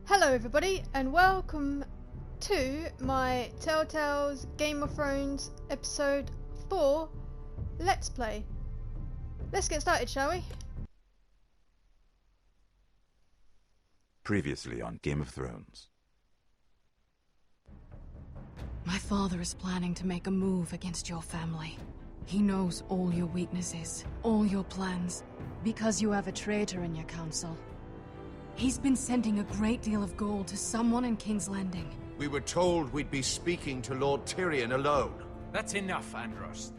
Hello everybody and welcome to my TellTale's Game of Thrones episode 4 Let's Play. Let's get started, shall we? Previously on Game of Thrones. My father is planning to make a move against your family. He knows all your weaknesses, all your plans, because you have a traitor in your council. He's been sending a great deal of gold to someone in King's Landing. We were told we'd be speaking to Lord Tyrion alone. That's enough, Andros.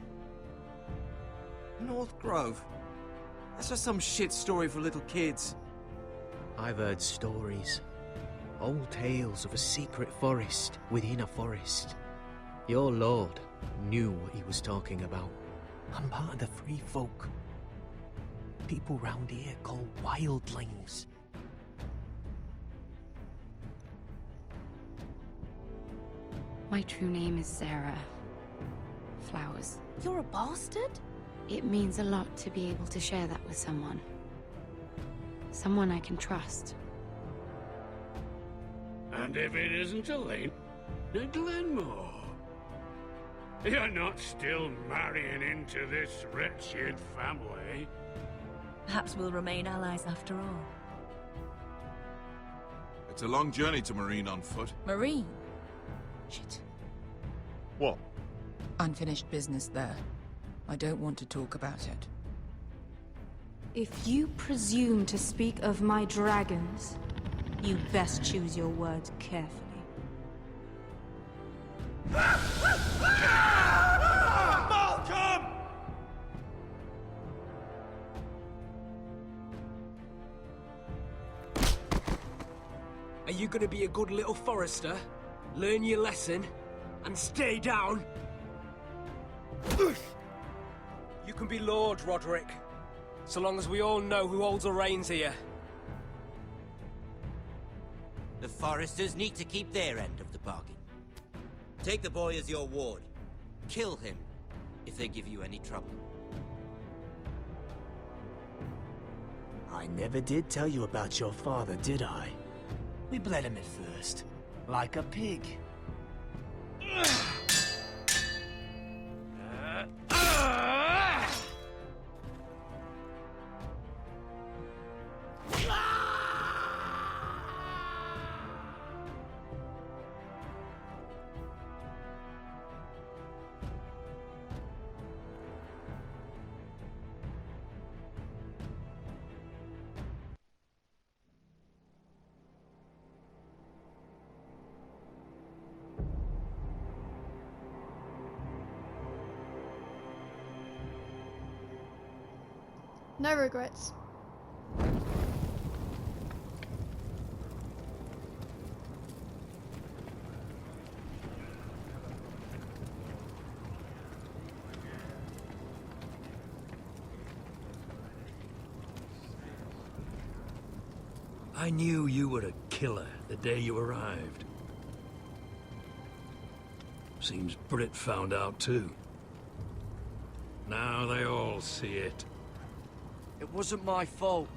North Grove? That's just some shit story for little kids. I've heard stories. Old tales of a secret forest within a forest. Your lord knew what he was talking about. I'm part of the free folk. People round here call wildlings. My true name is Sarah Flowers. You're a bastard? It means a lot to be able to share that with someone. Someone I can trust. And if it isn't Elaine, then Glenmore. You're not still marrying into this wretched family. Perhaps we'll remain allies after all. It's a long journey to Marine on foot. Marine? Shit. What? Unfinished business there. I don't want to talk about it. If you presume to speak of my dragons, you best choose your words carefully. Malcolm! Are you gonna be a good little forester? Learn your lesson? And stay down? You can be Lord, Roderick. So long as we all know who holds the reins here. The Foresters need to keep their end of the bargain. Take the boy as your ward. Kill him if they give you any trouble. I never did tell you about your father, did I? We bled him at first, like a pig. No regrets. I knew you were a killer the day you arrived. Seems Britt found out too. Now they all see it. It wasn't my fault.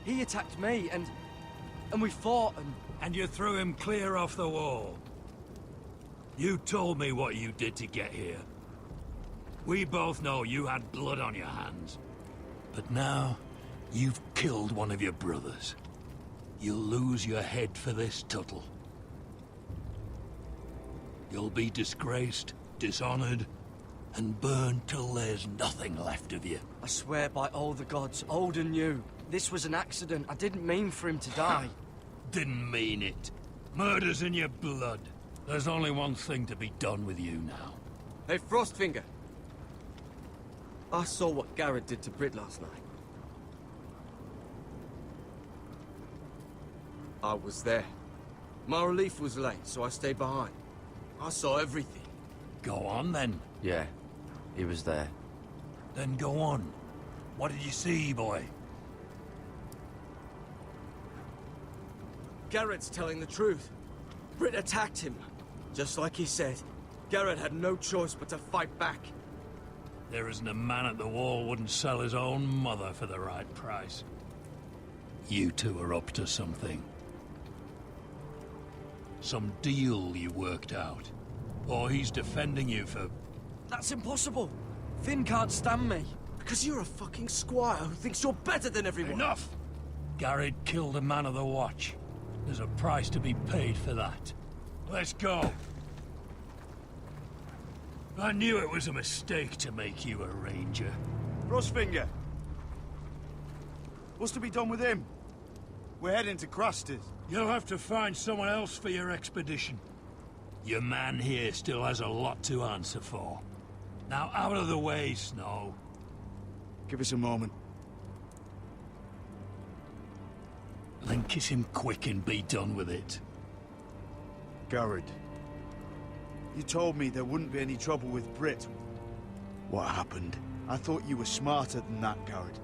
He attacked me, and we fought, And you threw him clear off the wall. You told me what you did to get here. We both know you had blood on your hands. But now, you've killed one of your brothers. You'll lose your head for this, Tuttle. You'll be disgraced, dishonored, and burned till there's nothing left of you. I swear by all the gods, old and new, this was an accident. I didn't mean for him to die. Didn't mean it. Murder's in your blood. There's only one thing to be done with you now. Hey, Frostfinger. I saw what Garrett did to Britt last night. I was there. My relief was late, so I stayed behind. I saw everything. Go on, then. Yeah, he was there. Then go on. What did you see, boy? Garrett's telling the truth. Britt attacked him. Just like he said. Garrett had no choice but to fight back. There isn't a man at the wall wouldn't sell his own mother for the right price. You two are up to something. Some deal you worked out? Or he's defending you for... That's impossible! Finn can't stand me. Because you're a fucking squire who thinks you're better than everyone. Enough! Garrett killed a man of the watch. There's a price to be paid for that. Let's go. I knew it was a mistake to make you a ranger. Frostfinger. What's to be done with him? We're heading to Crusters. You'll have to find someone else for your expedition. Your man here still has a lot to answer for. Now out of the way, Snow. Give us a moment. Then kiss him quick and be done with it. Garrett. You told me there wouldn't be any trouble with Brit. What happened? I thought you were smarter than that, Garrett.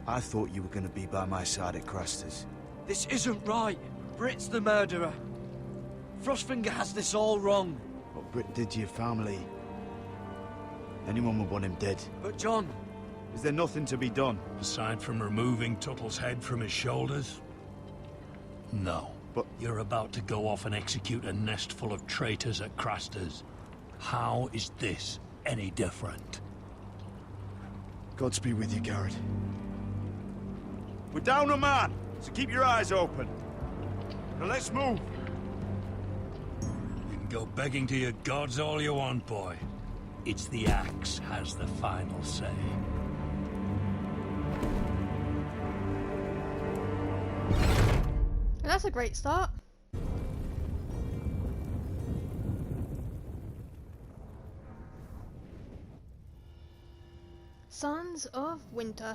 I thought you were going to be by my side at Crusters. This isn't right. Brit's the murderer. Frostfinger has this all wrong. What Brit did to your family... anyone would want him dead. But John... Is there nothing to be done? Aside from removing Tuttle's head from his shoulders? No. But you're about to go off and execute a nest full of traitors at Crusters. How is this any different? Godspeed with you, Garrett. We're down a man, so keep your eyes open. Now let's move. You can go begging to your gods all you want, boy. It's the axe has the final say. That's a great start. Sons of Winter.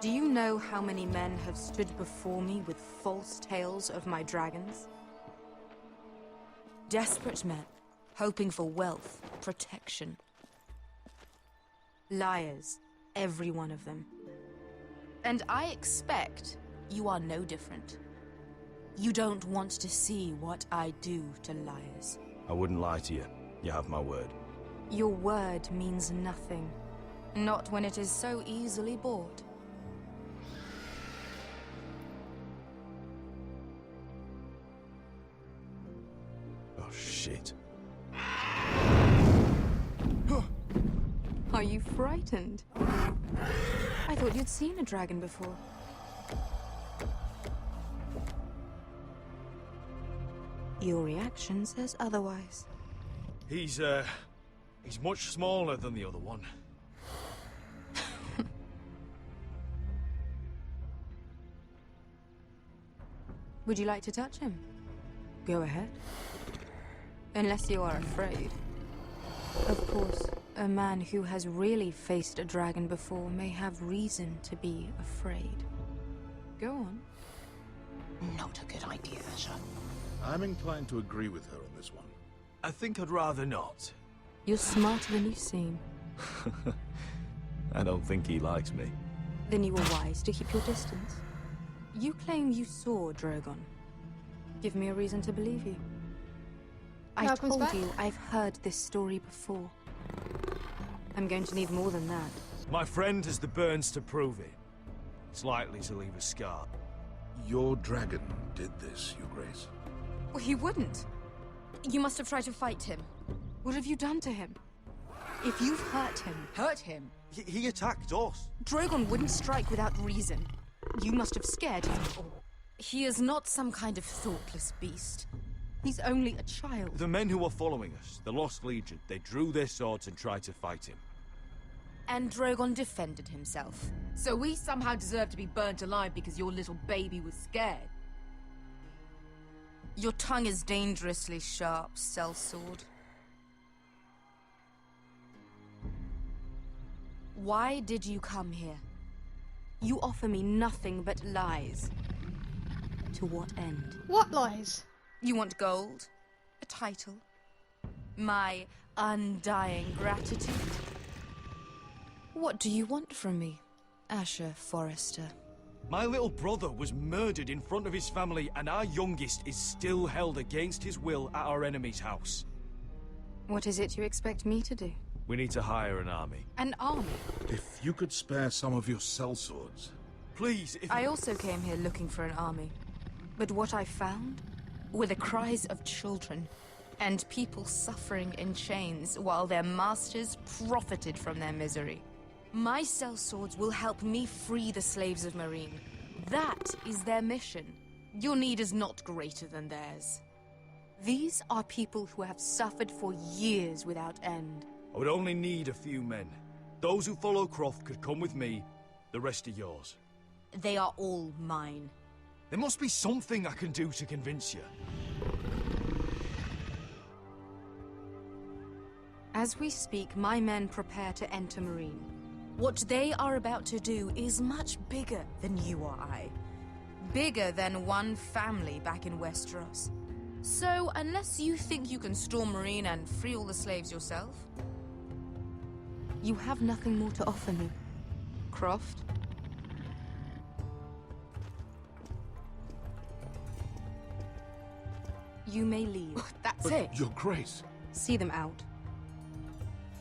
Do you know how many men have stood before me with false tales of my dragons? Desperate men, hoping for wealth, protection. Liars, every one of them. And I expect you are no different. You don't want to see what I do to liars. I wouldn't lie to you. You have my word. Your word means nothing. Not when it is so easily bought. Shit. Are you frightened? I thought you'd seen a dragon before. Your reaction says otherwise. He's much smaller than the other one. Would you like to touch him? Go ahead. Unless you are afraid. Of course, a man who has really faced a dragon before may have reason to be afraid. Go on. Not a good idea, sir. I'm inclined to agree with her on this one. I think I'd rather not. You're smarter than you seem. I don't think he likes me. Then you were wise to keep your distance. You claim you saw Drogon. Give me a reason to believe you. I told you I've heard this story before. I'm going to need more than that. My friend has the burns to prove it. It's likely to leave a scar. Your dragon did this, Your Grace. Well, he wouldn't. You must have tried to fight him. What have you done to him? If you've hurt him... Hurt him? He attacked us. Drogon wouldn't strike without reason. You must have scared him. He is not some kind of thoughtless beast. He's only a child. The men who were following us, the Lost Legion, they drew their swords and tried to fight him. And Drogon defended himself. So we somehow deserve to be burnt alive because your little baby was scared? Your tongue is dangerously sharp, sellsword. Why did you come here? You offer me nothing but lies. To what end? What lies? You want gold? A title? My undying gratitude? What do you want from me, Asher Forrester? My little brother was murdered in front of his family, and our youngest is still held against his will at our enemy's house. What is it you expect me to do? We need to hire an army. An army? If you could spare some of your sellswords. Please, if I also came here looking for an army. But what I found were the cries of children and people suffering in chains while their masters profited from their misery. My sellswords will help me free the slaves of Marine. That is their mission. Your need is not greater than theirs. These are people who have suffered for years without end. I would only need a few men. Those who follow Croft could come with me, the rest are yours. They are all mine. There must be something I can do to convince you. As we speak, my men prepare to enter Marine. What they are about to do is much bigger than you or I. Bigger than one family back in Westeros. So, unless you think you can storm Marine and free all the slaves yourself, you have nothing more to offer me, Croft. You may leave. That's But it. Your Grace. See them out.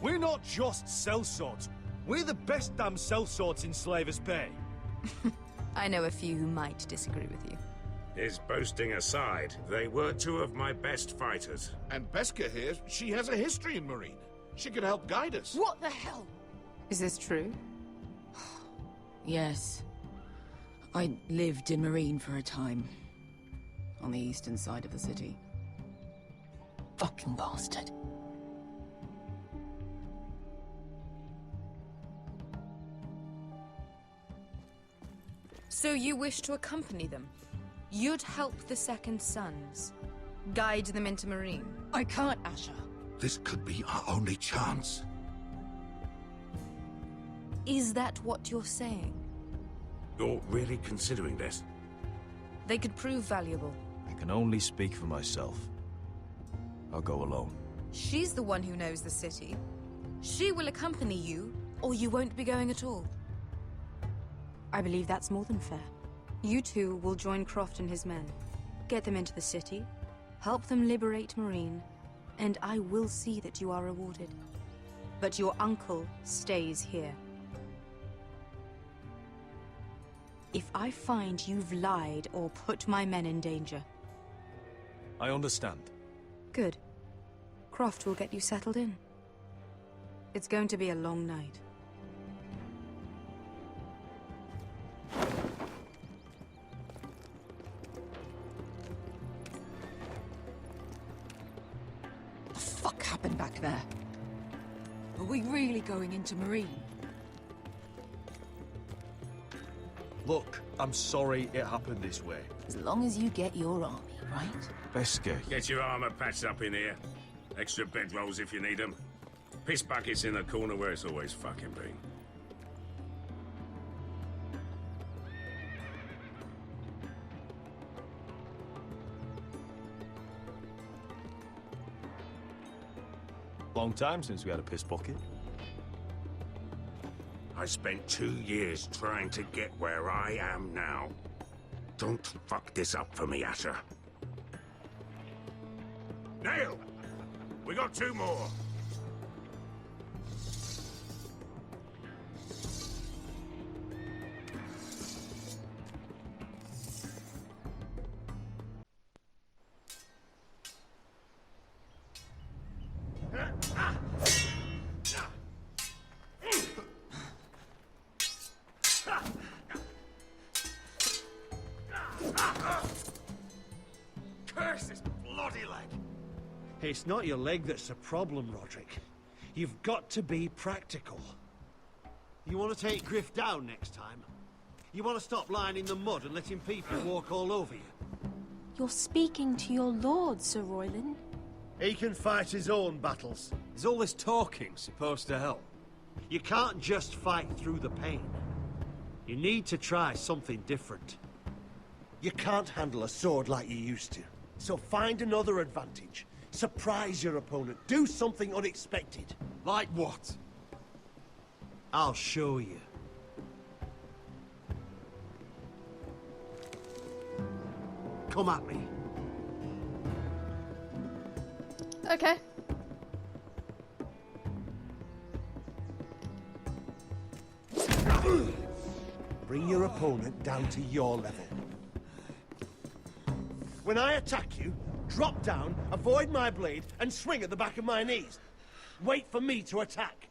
We're not just sellswords. We're the best damn sellswords in Slavers Bay. I know a few who might disagree with you. His boasting aside, they were two of my best fighters. And Beska here, she has a history in Marine. She could help guide us. What the hell? Is this true? Yes. I lived in Marine for a time. On the eastern side of the city. Fucking bastard. So you wish to accompany them? You'd help the Second Sons? Guide them into Marine? I can't, Asher. This could be our only chance. Is that what you're saying? You're really considering this? They could prove valuable. I can only speak for myself. I'll go alone. She's the one who knows the city. She will accompany you, or you won't be going at all. I believe that's more than fair. You two will join Croft and his men. Get them into the city, help them liberate Marine, and I will see that you are rewarded. But your uncle stays here. If I find you've lied or put my men in danger... I understand. Good. Croft will get you settled in. It's going to be a long night. What the fuck happened back there? Are we really going into Marine? Look, I'm sorry it happened this way. As long as you get your army, right? Beska. Get your armor patched up in here. Extra bedrolls if you need them. Piss buckets in the corner where it's always fucking been. Long time since we had a piss bucket. I spent 2 years trying to get where I am now. Don't fuck this up for me, Asher. Nail! We got 2 more. Curse this bloody leg! It's not your leg that's the problem, Roderick. You've got to be practical. You want to take Griff down next time? You want to stop lying in the mud and letting people walk all over you? You're speaking to your lord, Sir Royland. He can fight his own battles. Is all this talking supposed to help? You can't just fight through the pain. You need to try something different. You can't handle a sword like you used to. So find another advantage. Surprise your opponent. Do something unexpected. Like what? I'll show you. Come at me. Okay. Bring your opponent down to your level. When I attack you, drop down, avoid my blade, and swing at the back of my knees. Wait for me to attack.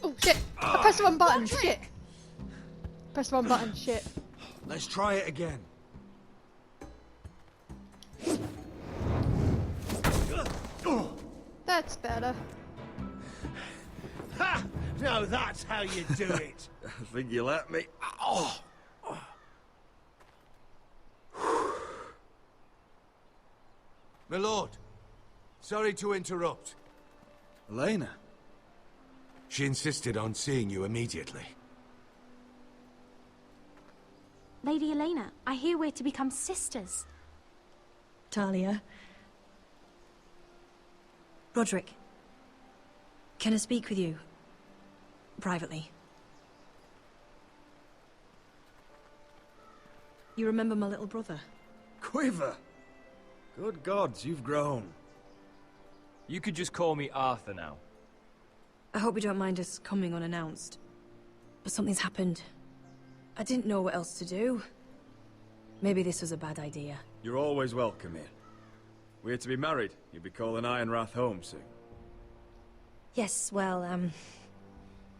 Oh shit! I pressed the wrong button. Shit. Press the wrong button. Shit. Let's try it again. That's better. Ha! Now that's how you do it. I think you let me. Oh. My lord, sorry to interrupt. Elena. She insisted on seeing you immediately. Lady Elena, I hear we're to become sisters. Talia. Roderick. Can I speak with you? Privately. You remember my little brother? Quiver! Good gods, you've grown. You could just call me Arthur now. I hope you don't mind us coming unannounced. But something's happened. I didn't know what else to do. Maybe this was a bad idea. You're always welcome here. We're to be married. You'll be calling Ironrath home soon. Yes, well,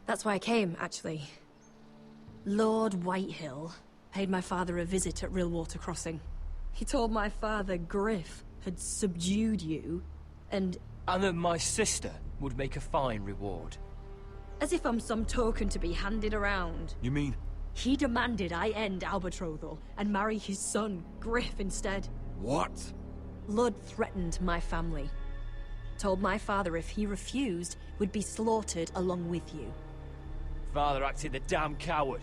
that's why I came, actually. Lord Whitehill paid my father a visit at Rillwater Crossing. He told my father Griff had subdued you, and that my sister would make a fine reward. As if I'm some token to be handed around. You mean? He demanded I end our betrothal and marry his son, Griff, instead. What? Lord threatened my family. Told my father if he refused, would be slaughtered along with you. Father acted the damn coward.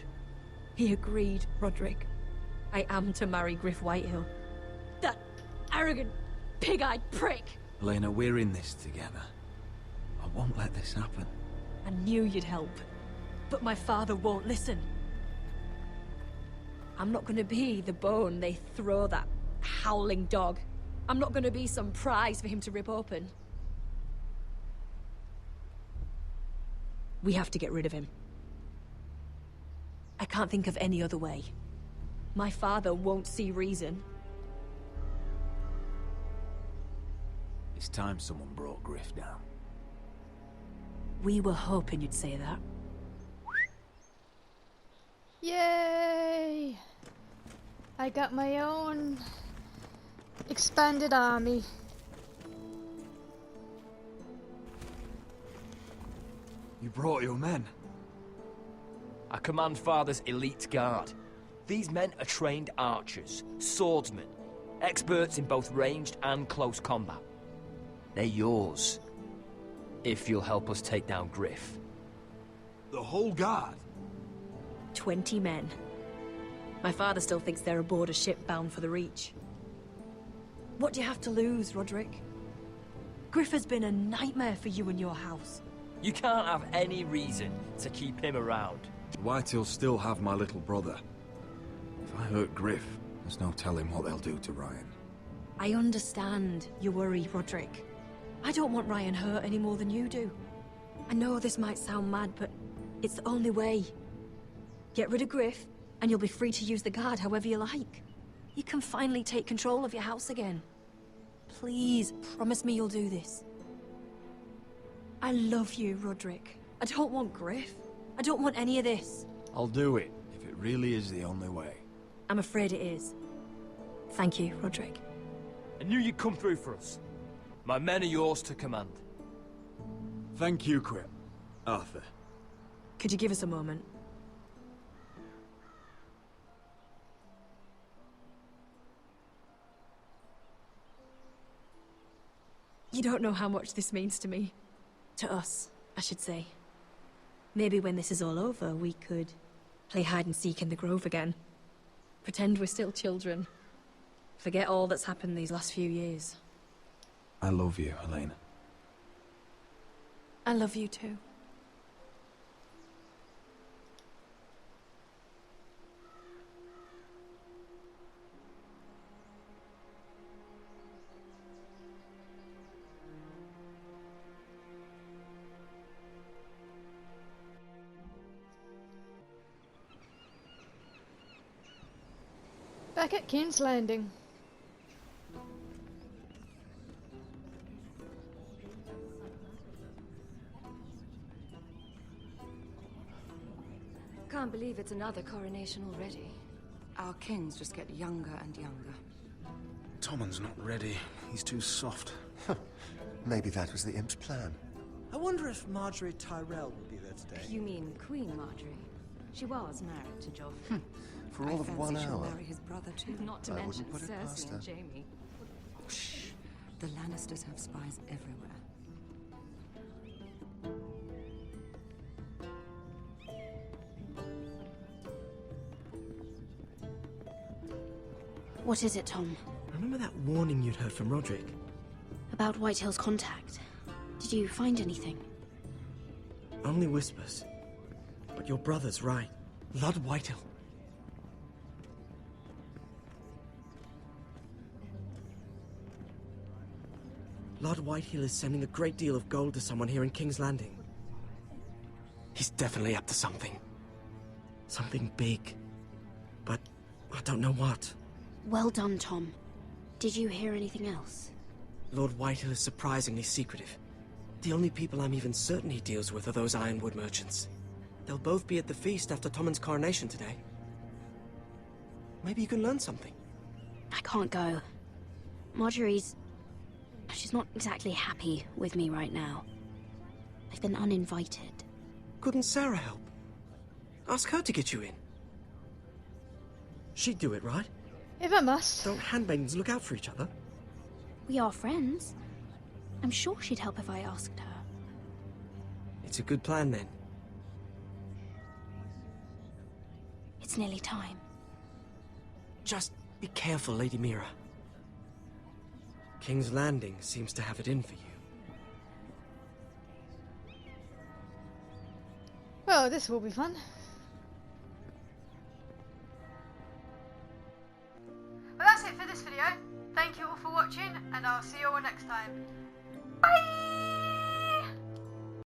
He agreed, Roderick. I am to marry Griff Whitehill. That arrogant, pig-eyed prick! Elena, we're in this together. I won't let this happen. I knew you'd help, but my father won't listen. I'm not gonna be the bone they throw that howling dog. I'm not gonna be some prize for him to rip open. We have to get rid of him. I can't think of any other way. My father won't see reason. It's time someone brought Griff down. We were hoping you'd say that. Yay! I got my own expanded army. You brought your men. I command Father's elite guard. These men are trained archers, swordsmen, experts in both ranged and close combat. They're yours, if you'll help us take down Griff. The whole guard? 20 men. My father still thinks they're aboard a ship bound for the Reach. What do you have to lose, Roderick? Griff has been a nightmare for you and your house. You can't have any reason to keep him around. Whitehill'll still have my little brother. If I hurt Griff, there's no telling what they'll do to Ryan. I understand your worry, Roderick. I don't want Ryan hurt any more than you do. I know this might sound mad, but it's the only way. Get rid of Griff, and you'll be free to use the guard however you like. You can finally take control of your house again. Please, promise me you'll do this. I love you, Roderick. I don't want Griff. I don't want any of this. I'll do it, if it really is the only way. I'm afraid it is. Thank you, Roderick. I knew you'd come through for us. My men are yours to command. Thank you, Quip. Arthur. Could you give us a moment? You don't know how much this means to me. To us, I should say. Maybe when this is all over, we could play hide and seek in the grove again. Pretend we're still children. Forget all that's happened these last few years. I love you, Elena. I love you too. Back at King's Landing. Can't believe it's another coronation already. Our kings just get younger and younger. Tommen's not ready. He's too soft. Maybe that was the imp's plan. I wonder if Marjorie Tyrell will be there today. You mean Queen Marjorie? She was married to Joffrey. For all of 1 I fancy she'll hour. marry his brother too. Not to I mention wouldn't put it past Cersei her. and Jaime. Shh. The Lannisters have spies everywhere. What is it, Tom? Remember that warning you'd heard from Roderick? About Whitehill's contact. Did you find anything? Only whispers. But your brother's right. Lord Whitehill. Lord Whitehill is sending a great deal of gold to someone here in King's Landing. He's definitely up to something. Something big. But I don't know what. Well done, Tom. Did you hear anything else? Lord Whitehill is surprisingly secretive. The only people I'm even certain he deals with are those Ironwood merchants. They'll both be at the feast after Tommen's coronation today. Maybe you can learn something. I can't go. She's not exactly happy with me right now. I've been uninvited. Couldn't Sarah help? Ask her to get you in. She'd do it, right? If I must. Don't handmaidens look out for each other? We are friends. I'm sure she'd help if I asked her. It's a good plan, then. It's nearly time. Just be careful, Lady Mira. King's Landing seems to have it in for you. Well, this will be fun. Well, that's it for this video. Thank you all for watching, and I'll see you all next time. Bye!